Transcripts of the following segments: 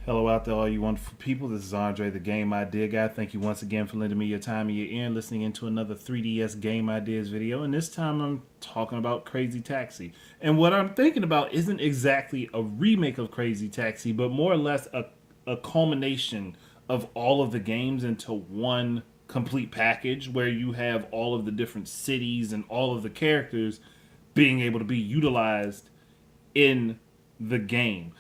Hello out there, all you wonderful people. This is Andre, the Game Idea Guy. Thank you once again for lending me your time and your ear and listening into another 3DS Game Ideas video. And this time I'm talking about Crazy Taxi. And what I'm thinking about isn't exactly a remake of Crazy Taxi, but more or less a culmination of all of the games into one complete package where you have all of the different cities and all of the characters being able to be utilized in the game.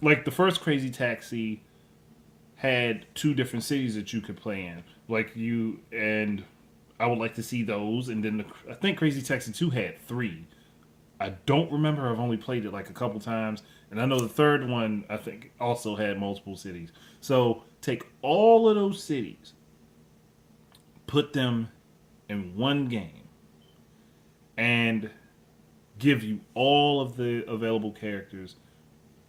Like the first Crazy Taxi had two different cities that you could play in. Like you and I would like to see those. And then I think Crazy Taxi 2 had three. I don't remember. I've only played it like a couple times. And I know the third one, I think, also had multiple cities. So take all of those cities, put them in one game, and give you all of the available characters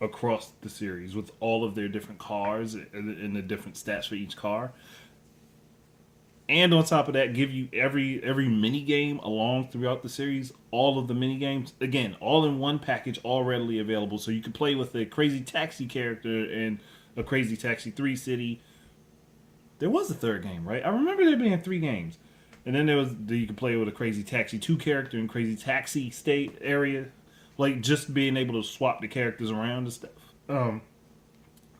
across the series with all of their different cars and the different stats for each car. And on top of that, give you every mini game along throughout the series, all of the mini games, again, all in one package, all readily available. So you can play with a Crazy Taxi character in a Crazy Taxi 3 city. There was a third game, right? I remember there being three games. And then you could play with a Crazy Taxi 2 character in Crazy Taxi state area. Like just being able to swap the characters around and stuff.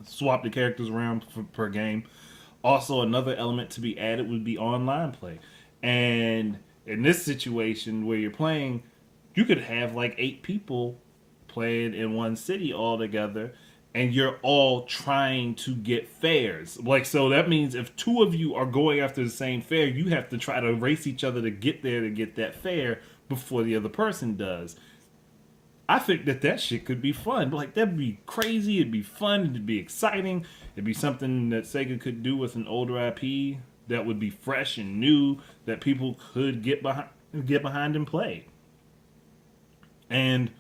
Swap the characters around per game. Also, another element to be added would be online play. And in this situation where you're playing, you could have like 8 people playing in one city all together, and you're all trying to get fares. Like, so that means if two of you are going after the same fare, you have to try to race each other to get there to get that fare before the other person does. I think that shit could be fun. Like that'd be crazy. It'd be fun. It'd be exciting. It'd be something that Sega could do with an older IP that would be fresh and new that people could get behind and play. And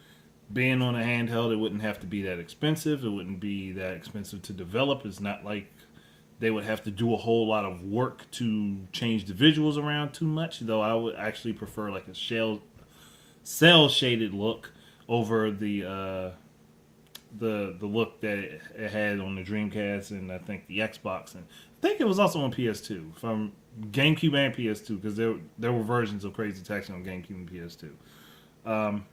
being on a handheld, it wouldn't have to be that expensive. It wouldn't be that expensive to develop. It's not like they would have to do a whole lot of work to change the visuals around too much. Though I would actually prefer like a cell shaded look over the look that it had on the Dreamcast and I think the Xbox, and I think it was also on PS2 from GameCube and PS2 because there were versions of Crazy Taxi on GameCube and PS2. Um,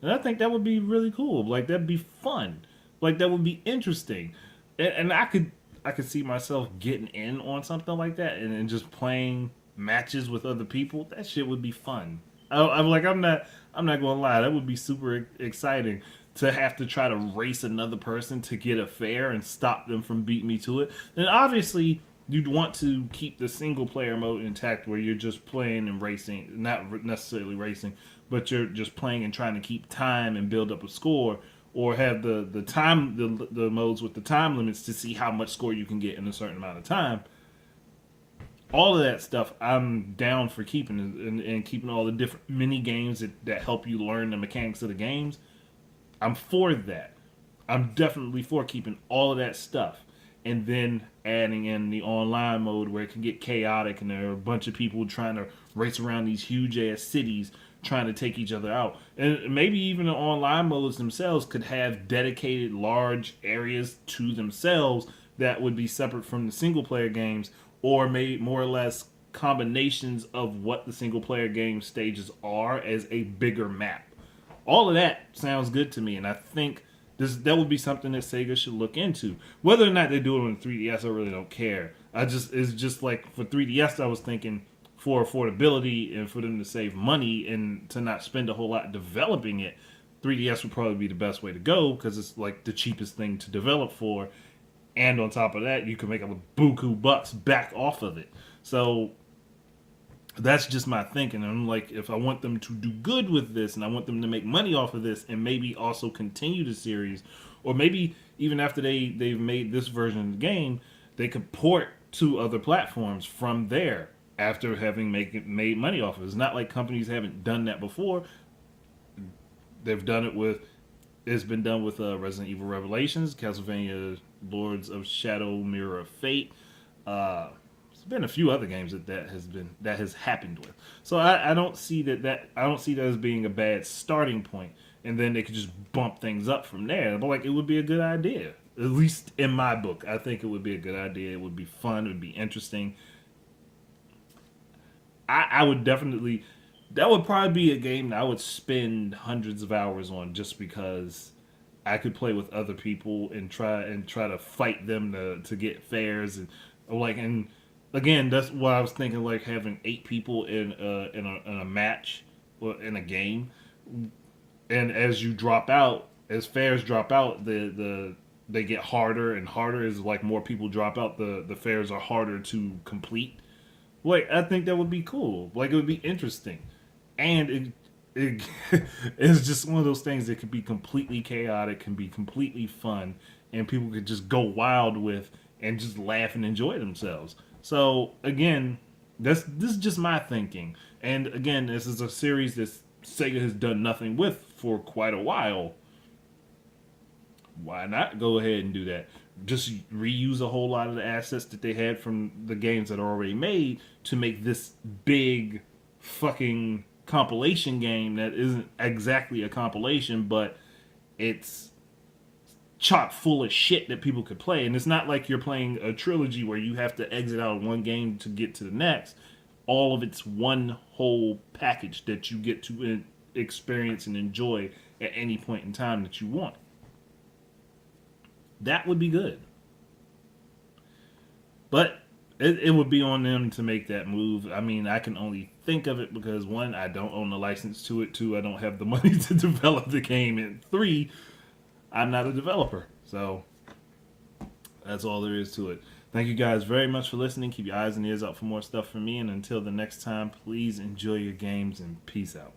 and I think that would be really cool. Like that'd be fun. Like that would be interesting, and I could see myself getting in on something like that and just playing matches with other people. That shit would be fun. I'm not gonna lie. That would be super exciting to have to try to race another person to get a fare and stop them from beating me to it. And obviously, you'd want to keep the single player mode intact where you're just playing and racing, not necessarily racing, but you're just playing and trying to keep time and build up a score, or have the modes with the time limits to see how much score you can get in a certain amount of time. All of that stuff I'm down for keeping, and keeping all the different mini games that help you learn the mechanics of the games. I'm for that. I'm definitely for keeping all of that stuff and then adding in the online mode where it can get chaotic and there are a bunch of people trying to race around these huge ass cities trying to take each other out. And maybe even the online modes themselves could have dedicated large areas to themselves that would be separate from the single player games, or maybe more or less combinations of what the single player game stages are as a bigger map. All of that sounds good to me, and I think that would be something that Sega should look into. Whether or not they do it on 3DS, I really don't care. It's just like for 3DS, I was thinking for affordability and for them to save money and to not spend a whole lot developing it. 3DS would probably be the best way to go because it's like the cheapest thing to develop for, and on top of that, you can make a buku bucks back off of it. So that's just my thinking. I'm like, if I want them to do good with this and I want them to make money off of this and maybe also continue the series, or maybe even after they've made this version of the game, they could port to other platforms from there after having made money off of it. It's not like companies haven't done that before. They've done it with, it's been done with Resident Evil Revelations, Castlevania Lords of Shadow, Mirror of Fate. There's been a few other games that has happened with. So I don't see that as being a bad starting point. and then they could just bump things up from there. But like, it would be a good idea. At least in my book, I think it would be a good idea. It would be fun. It would be interesting. I would definitely. That would probably be a game that I would spend hundreds of hours on just because I could play with other people and try to fight them to get fares and like and again that's what I was thinking, like having 8 people in a match or in a game, and as you drop out, as fares drop out, they get harder and harder as like more people drop out, the fares are harder to complete. Like, I think that would be cool. Like, it would be interesting, and it it's just one of those things that could be completely chaotic, can be completely fun, and people could just go wild with and just laugh and enjoy themselves. So again, this is just my thinking, and again, this is a series that Sega has done nothing with for quite a while. Why not go ahead and do that? Just reuse a whole lot of the assets that they had from the games that are already made to make this big fucking compilation game that isn't exactly a compilation, but it's chock full of shit that people could play. And it's not like you're playing a trilogy where you have to exit out of one game to get to the next. All of it's one whole package that you get to experience and enjoy at any point in time that you want. That would be good. But it would be on them to make that move. I mean, I can only think of it because one, I don't own the license to it. Two, I don't have the money to develop the game. And three, I'm not a developer. So that's all there is to it. Thank you guys very much for listening. Keep your eyes and ears out for more stuff from me. And until the next time, please enjoy your games and peace out.